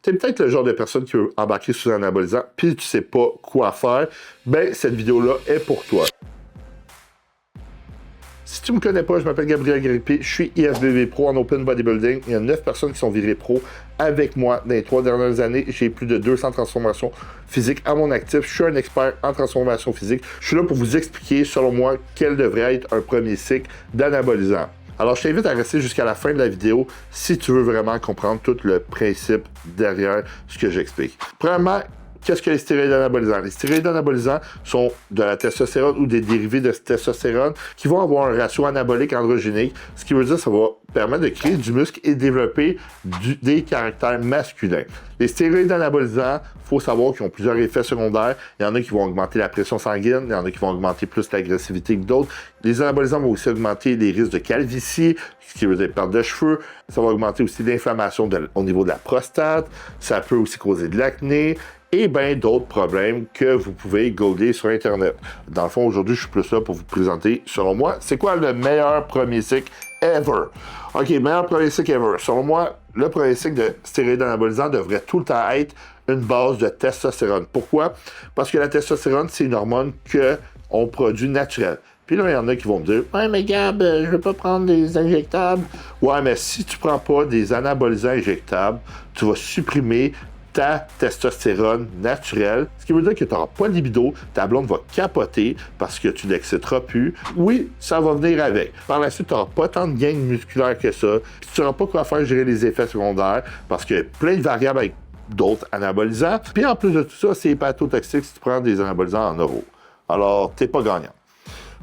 tu es peut-être le genre de personne qui veut embarquer sous un anabolisant, puis tu sais pas quoi faire, ben cette vidéo-là est pour toi. Si tu me connais pas, je m'appelle Gabriel Garipi, je suis IFBB Pro en Open Bodybuilding. Il y a 9 personnes qui sont virées pro avec moi dans les 3 dernières années. J'ai plus de 200 transformations physiques à mon actif. Je suis un expert en transformation physique. Je suis là pour vous expliquer, selon moi, quel devrait être un premier cycle d'anabolisant. Alors, je t'invite à rester jusqu'à la fin de la vidéo si tu veux vraiment comprendre tout le principe derrière ce que j'explique. Premièrement, qu'est-ce que les stéroïdes anabolisants? Les stéroïdes anabolisants sont de la testostérone ou des dérivés de testostérone qui vont avoir un ratio anabolique androgénique, ce qui veut dire que ça va permettre de créer du muscle et développer des caractères masculins. Les stéroïdes anabolisants, il faut savoir qu'ils ont plusieurs effets secondaires. Il y en a qui vont augmenter la pression sanguine, il y en a qui vont augmenter plus l'agressivité que d'autres. Les anabolisants vont aussi augmenter les risques de calvitie, ce qui veut dire perte de cheveux. Ça va augmenter aussi l'inflammation au niveau de la prostate. Ça peut aussi causer de l'acné et bien d'autres problèmes que vous pouvez googler sur Internet. Dans le fond, aujourd'hui, je suis plus là pour vous présenter, selon moi, c'est quoi le meilleur premier cycle ever? OK, meilleur premier cycle ever. Selon moi, le premier cycle de stéroïdes anabolisants devrait tout le temps être une base de testostérone. Pourquoi? Parce que la testostérone, c'est une hormone qu'on produit naturelle. Puis là, il y en a qui vont me dire « Ouais, mais Gab, je veux pas prendre des injectables. » Ouais, mais si tu prends pas des anabolisants injectables, tu vas supprimer ta testostérone naturelle, ce qui veut dire que tu n'auras pas de libido, ta blonde va capoter parce que tu l'exciteras plus. Oui, ça va venir avec. Par la suite, tu n'auras pas tant de gains musculaires que ça, puis tu n'auras pas quoi faire gérer les effets secondaires parce qu'il y a plein de variables avec d'autres anabolisants. Puis en plus de tout ça, c'est hépatotoxique si tu prends des anabolisants en euros. Alors, tu n'es pas gagnant.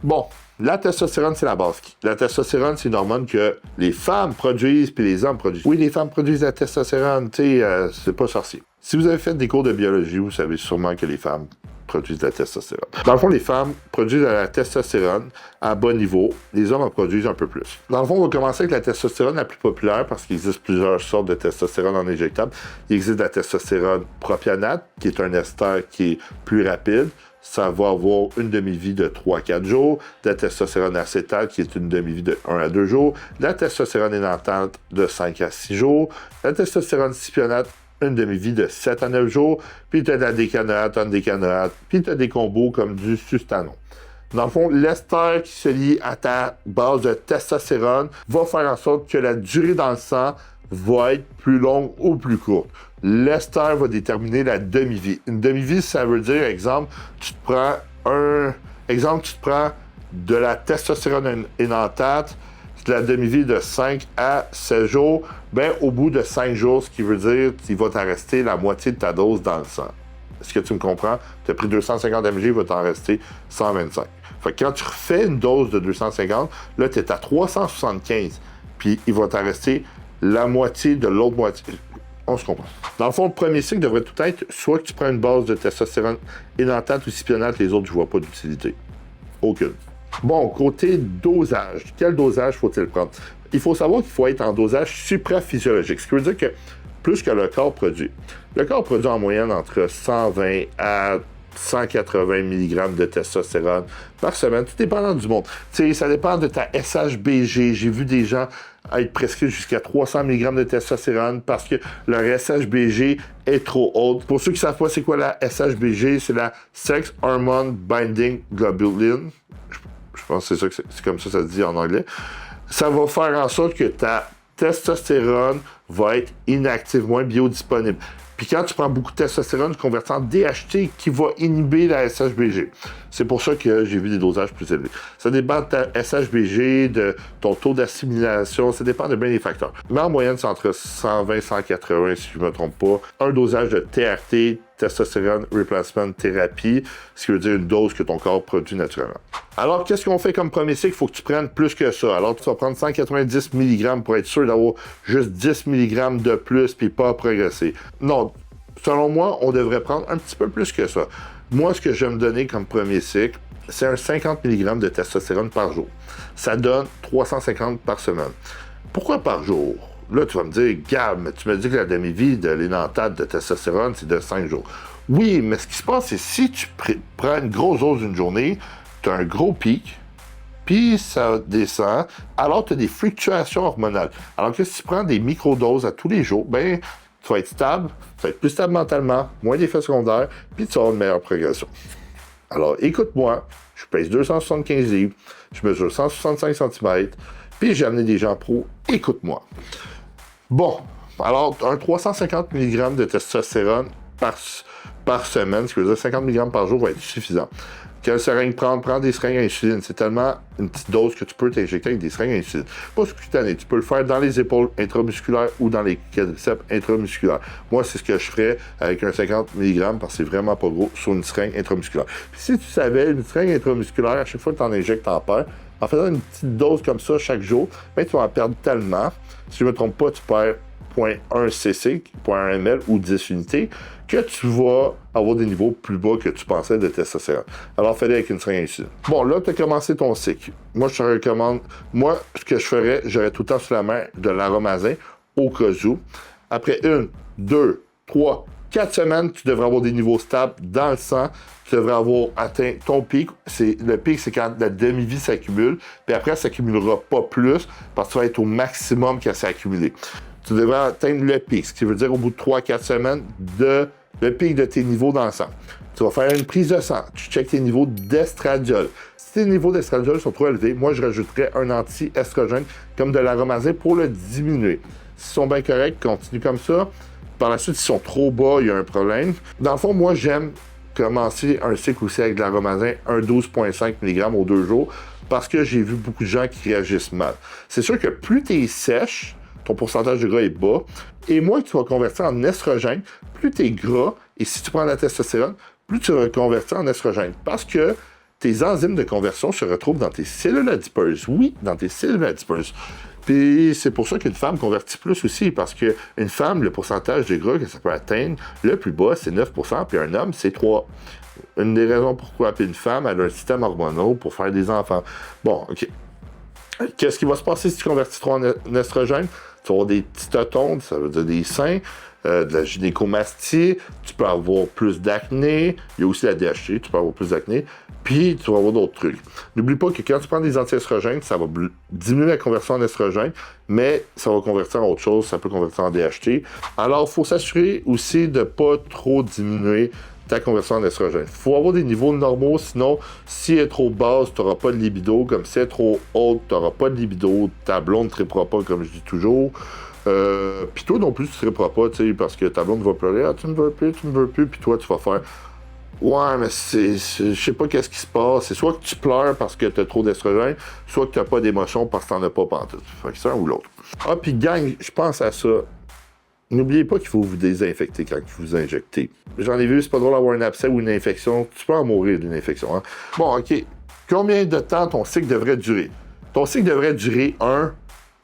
Bon, la testostérone, c'est la base. La testostérone, c'est une hormone que les femmes produisent puis les hommes produisent. Oui, les femmes produisent la testostérone, tu sais, c'est pas sorcier. Si vous avez fait des cours de biologie, vous savez sûrement que les femmes produisent de la testostérone. Dans le fond, les femmes produisent de la testostérone à bas niveau, les hommes en produisent un peu plus. Dans le fond, on va commencer avec la testostérone la plus populaire parce qu'il existe plusieurs sortes de testostérone en injectable. Il existe la testostérone propionate, qui est un ester qui est plus rapide. Ça va avoir une demi-vie de 3 à 4 jours. La testostérone acétate, qui est une demi-vie de 1 à 2 jours. La testostérone énantante de 5 à 6 jours. La testostérone cypionate, une demi-vie de 7 à 9 jours. Puis tu as de la décanoate, andécanoate. Puis tu as des combos comme du sustanon. Dans le fond, l'ester qui se lie à ta base de testostérone va faire en sorte que la durée dans le sang va être plus longue ou plus courte. L'ester va déterminer la demi-vie. Une demi-vie, ça veut dire, exemple, tu te prends de la testostérone énantate, la demi-vie de 5 à 7 jours, ben au bout de 5 jours, ce qui veut dire qu'il va t'en rester la moitié de ta dose dans le sang. Est-ce que tu me comprends? Tu as pris 250 mg, il va t'en rester 125. Fait que quand tu refais une dose de 250, là, tu es à 375, puis il va t'en rester la moitié de l'autre moitié. On se comprend. Dans le fond, le premier cycle devrait tout être soit que tu prends une base de testostérone énantante ou cypionate, les autres, je vois pas d'utilité. Aucune. Bon, côté dosage, quel dosage faut-il prendre? Il faut savoir qu'il faut être en dosage supraphysiologique, ce qui veut dire que plus que le corps produit. Le corps produit en moyenne entre 120 à 180 mg de testostérone par semaine, tout dépendant du monde. T'sais, ça dépend de ta SHBG. J'ai vu des gens être prescrits jusqu'à 300 mg de testostérone parce que leur SHBG est trop haute. Pour ceux qui ne savent pas c'est quoi la SHBG, c'est la Sex Hormone Binding Globulin. Je pense que c'est comme ça que ça se dit en anglais. Ça va faire en sorte que ta testostérone va être inactive, moins biodisponible. Puis quand tu prends beaucoup de testostérone, tu convertis en DHT qui va inhiber la SHBG. C'est pour ça que j'ai vu des dosages plus élevés. Ça dépend de ta SHBG, de ton taux d'assimilation, ça dépend de bien des facteurs. Mais en moyenne, c'est entre 120 et 180, si je ne me trompe pas. Un dosage de TRT, Testostérone Replacement Therapy, ce qui veut dire une dose que ton corps produit naturellement. Alors, qu'est-ce qu'on fait comme premier cycle? Il faut que tu prennes plus que ça. Alors, tu vas prendre 190 mg pour être sûr d'avoir juste 10 mg de plus puis pas progresser. Non, selon moi, on devrait prendre un petit peu plus que ça. Moi, ce que je vais me donner comme premier cycle, c'est un 50 mg de testostérone par jour. Ça donne 350 par semaine. Pourquoi par jour? Là, tu vas me dire, Gab, mais tu me dis que la demi-vie de l'énantate de testostérone, c'est de 5 jours. Oui, mais ce qui se passe, c'est si tu prends une grosse dose d'une journée, tu as un gros pic, puis ça descend, alors tu as des fluctuations hormonales. Alors que si tu prends des microdoses à tous les jours, ben tu vas être stable, tu vas être plus stable mentalement, moins d'effets secondaires, puis tu vas avoir une meilleure progression. Alors, écoute-moi, je pèse 275 livres, je mesure 165 cm, puis j'ai amené des gens pro, écoute-moi. Bon, alors, un 350 mg de testostérone par semaine, ce qui veut dire 50 mg par jour, va être suffisant. Quelle seringue prendre? Prends des seringues à insuline. C'est tellement une petite dose que tu peux t'injecter avec des seringues à insuline. Pas sous-cutané. Tu peux le faire dans les épaules intramusculaires ou dans les quadriceps intramusculaires. Moi, c'est ce que je ferais avec un 50 mg parce que c'est vraiment pas gros sur une seringue intramusculaire. Puis si tu savais, une seringue intramusculaire, à chaque fois que tu en injectes, tu en perds. En faisant une petite dose comme ça chaque jour, ben, tu vas en perdre tellement. Si je ne me trompe pas, tu perds 0.1 cc, 0.1 ml ou 10 unités, que tu vas avoir des niveaux plus bas que tu pensais de testostérone. Alors, fais-le avec une seringue à insuline. Bon, là, tu as commencé ton cycle. Moi, je te recommande, ce que je ferais, j'aurais tout le temps sous la main de l'aromazin au cas où. Après 1, 2, 3, 4 semaines, tu devrais avoir des niveaux stables dans le sang. Tu devrais avoir atteint ton pic. Le pic, c'est quand la demi-vie s'accumule. Puis après, ça s'accumulera pas plus parce que tu vas être au maximum qu'elle s'est accumulé. Tu devrais atteindre le pic, ce qui veut dire au bout de 3-4 semaines, le pic de tes niveaux dans le sang. Tu vas faire une prise de sang. Tu checkes tes niveaux d'estradiol. Si tes niveaux d'estradiol sont trop élevés, moi, je rajouterais un anti-estrogène comme de l'aromazine pour le diminuer. S'ils sont bien corrects, continue comme ça. Par la suite, s'ils sont trop bas, il y a un problème. Dans le fond, moi, j'aime commencer un cycle aussi avec de l'aromazine, un 12,5 mg aux 2 jours, parce que j'ai vu beaucoup de gens qui réagissent mal. C'est sûr que plus tu es sèche, ton pourcentage de gras est bas, et moins tu vas convertir en estrogène, plus tu es gras, et si tu prends la testostérone, plus tu vas convertir en estrogène. Parce que tes enzymes de conversion se retrouvent dans tes cellules adipeuses. Oui, dans tes cellules adipeuses. Puis c'est pour ça qu'une femme convertit plus aussi, parce qu'une femme, le pourcentage de gras que ça peut atteindre, le plus bas, c'est 9%, puis un homme, c'est 3%. Une des raisons pourquoi une femme, elle a un système hormonal pour faire des enfants. Bon, OK. Qu'est-ce qui va se passer si tu convertis trop en estrogène? Tu vas avoir des petits totons, ça veut dire des seins, de la gynécomastie, tu peux avoir plus d'acné, il y a aussi la DHT, tu peux avoir plus d'acné, puis tu vas avoir d'autres trucs. N'oublie pas que quand tu prends des anti-estrogènes, ça va diminuer la conversion en estrogène, mais ça va convertir en autre chose, ça peut convertir en DHT. Alors, il faut s'assurer aussi de ne pas trop diminuer ta conversion en estrogène. Il faut avoir des niveaux normaux, sinon, si elle est trop basse, tu n'auras pas de libido, comme si elle est trop haute, tu n'auras pas de libido, ta blonde ne tripera pas, comme je dis toujours. Puis toi non plus, tu ne triperas pas, tu sais, parce que ta blonde va pleurer, ah, tu ne veux plus, puis toi, tu vas faire, ouais, mais je sais pas qu'est-ce qui se passe. C'est soit que tu pleures parce que tu as trop d'estrogène, soit que tu n'as pas d'émotion parce que tu n'en as pas pantoute. Fait que c'est un ou l'autre. Ah, puis gang, je pense à ça. N'oubliez pas qu'il faut vous désinfecter quand vous vous injectez. J'en ai vu, c'est pas drôle d'avoir un abcès ou une infection. Tu peux en mourir d'une infection. Hein? Bon, OK. Combien de temps ton cycle devrait durer? Ton cycle devrait durer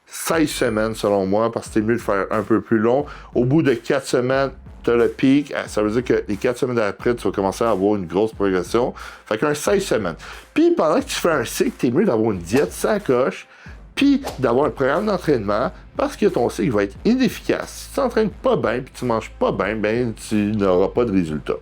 16 semaines, selon moi, parce que c'est mieux de faire un peu plus long. Au bout de 4 semaines, tu as le pic. Ça veut dire que les 4 semaines après, tu vas commencer à avoir une grosse progression. Fait qu'un 16 semaines. Puis, pendant que tu fais un cycle, t'es mieux d'avoir une diète sacoche, puis d'avoir un programme d'entraînement, parce que ton cycle va être inefficace. Si tu t'entraînes pas bien, puis tu manges pas bien, ben tu n'auras pas de résultat.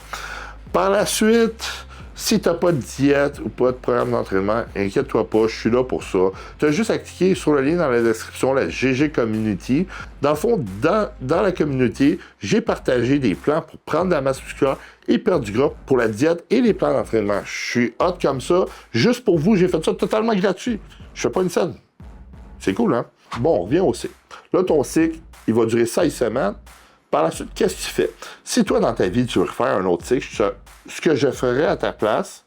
Par la suite, si tu n'as pas de diète ou pas de programme d'entraînement, inquiète-toi pas, je suis là pour ça. Tu as juste à cliquer sur le lien dans la description, la GG Community. Dans le fond, dans la communauté, j'ai partagé des plans pour prendre de la masse musculaire et perdre du gras pour la diète et les plans d'entraînement. Je suis hot comme ça. Juste pour vous, j'ai fait ça totalement gratuit. Je fais pas une scène. C'est cool, hein? Bon, on revient au cycle. Là, ton cycle, il va durer 16 semaines. Par la suite, qu'est-ce que tu fais? Si toi, dans ta vie, tu veux refaire un autre cycle, ce que je ferais à ta place,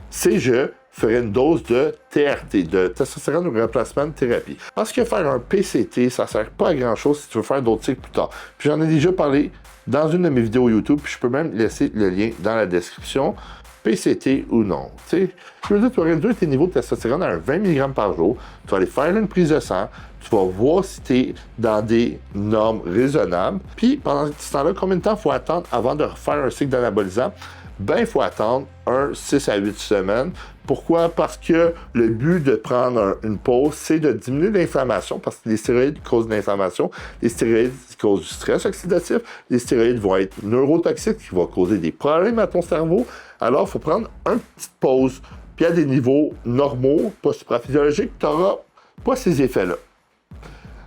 c'est je ferais une dose de TRT, de testostérone replacement thérapie. Parce que faire un PCT, ça ne sert pas à grand-chose si tu veux faire d'autres cycles plus tard. Puis j'en ai déjà parlé dans une de mes vidéos YouTube, puis je peux même laisser le lien dans la description. PCT ou non. Tu veux dire, tu vas réduire tes niveaux de testostérone à un 20 mg par jour, tu vas aller faire une prise de sang, tu vas voir si tu es dans des normes raisonnables. Puis pendant ce temps-là, combien de temps il faut attendre avant de refaire un cycle d'anabolisant? Ben, il faut attendre 6 à 8 semaines. Pourquoi? Parce que le but de prendre une pause, c'est de diminuer l'inflammation, parce que les stéroïdes causent de l'inflammation, les stéroïdes causent du stress oxydatif, les stéroïdes vont être neurotoxiques, qui vont causer des problèmes à ton cerveau. Alors, il faut prendre une petite pause, puis à des niveaux normaux, pas supraphysiologiques, tu n'auras pas ces effets-là.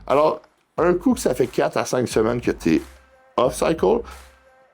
Alors, un coup que ça fait 4 à 5 semaines que tu es off-cycle,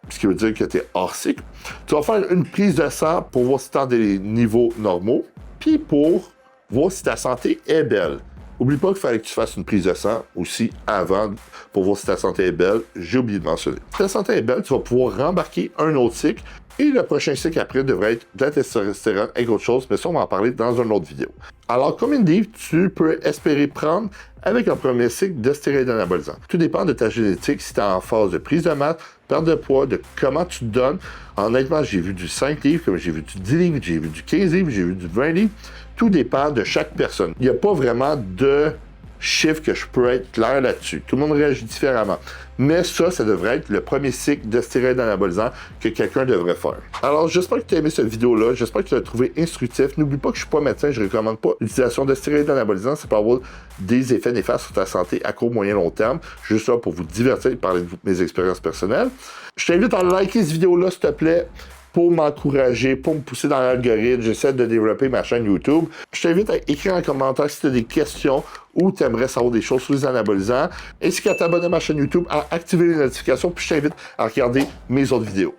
ce qui veut dire que tu es hors cycle. Tu vas faire une prise de sang pour voir si tu as des niveaux normaux, puis pour voir si ta santé est belle. Oublie pas qu'il fallait que tu fasses une prise de sang aussi avant pour voir si ta santé est belle. J'ai oublié de mentionner. Si ta santé est belle, tu vas pouvoir rembarquer un autre cycle et le prochain cycle après devrait être de la testostérone et autre chose, mais ça, on va en parler dans une autre vidéo. Alors, combien de livres tu peux espérer prendre avec un premier cycle de stéroïdes anabolisants? Tout dépend de ta génétique, si tu es en phase de prise de masse, perte de poids, de comment tu te donnes. Honnêtement, j'ai vu du 5 livres, comme j'ai vu du 10 livres, j'ai vu du 15 livres, j'ai vu du 20 livres. Tout dépend de chaque personne. Il n'y a pas vraiment de chiffre que je peux être clair là-dessus. Tout le monde réagit différemment. Mais ça devrait être le premier cycle de stéroïdes anabolisants que quelqu'un devrait faire. Alors, j'espère que tu as aimé cette vidéo-là. J'espère que tu l'as trouvé instructif. N'oublie pas que je ne suis pas médecin. Je ne recommande pas l'utilisation de stéroïdes anabolisants. Ça peut avoir des effets néfastes sur ta santé à court, moyen, long terme. Juste là pour vous divertir et parler de mes expériences personnelles. Je t'invite à liker cette vidéo-là, s'il te plaît, pour m'encourager, pour me pousser dans l'algorithme. J'essaie de développer ma chaîne YouTube. Je t'invite à écrire en commentaire si tu as des questions ou tu aimerais savoir des choses sur les anabolisants, ainsi qu'à t'abonner à ma chaîne YouTube, à activer les notifications, puis je t'invite à regarder mes autres vidéos.